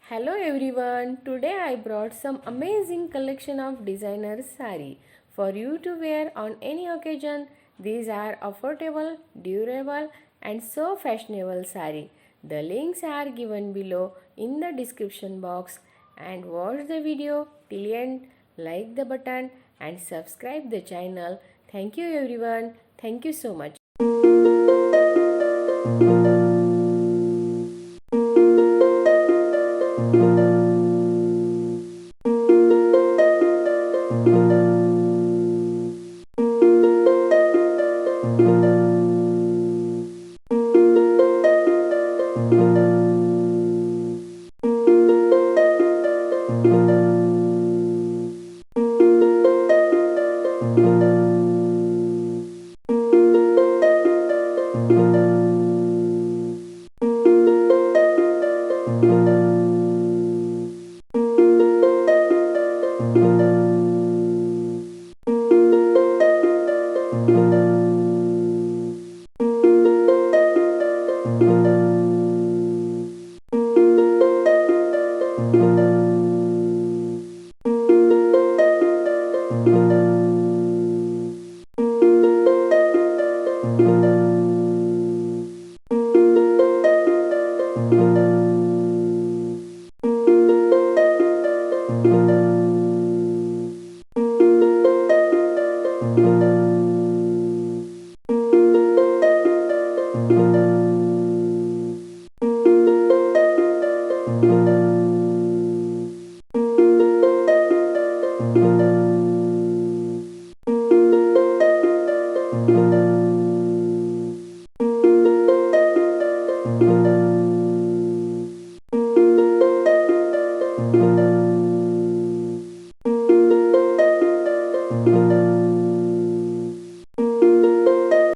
Hello everyone. Today I brought some amazing collection of designer sari for you to wear on any occasion. These are affordable, durable and so fashionable sari. The links are given below in the description box and watch the video till end, like the button and subscribe the channel. Thank you everyone. Thank you so much.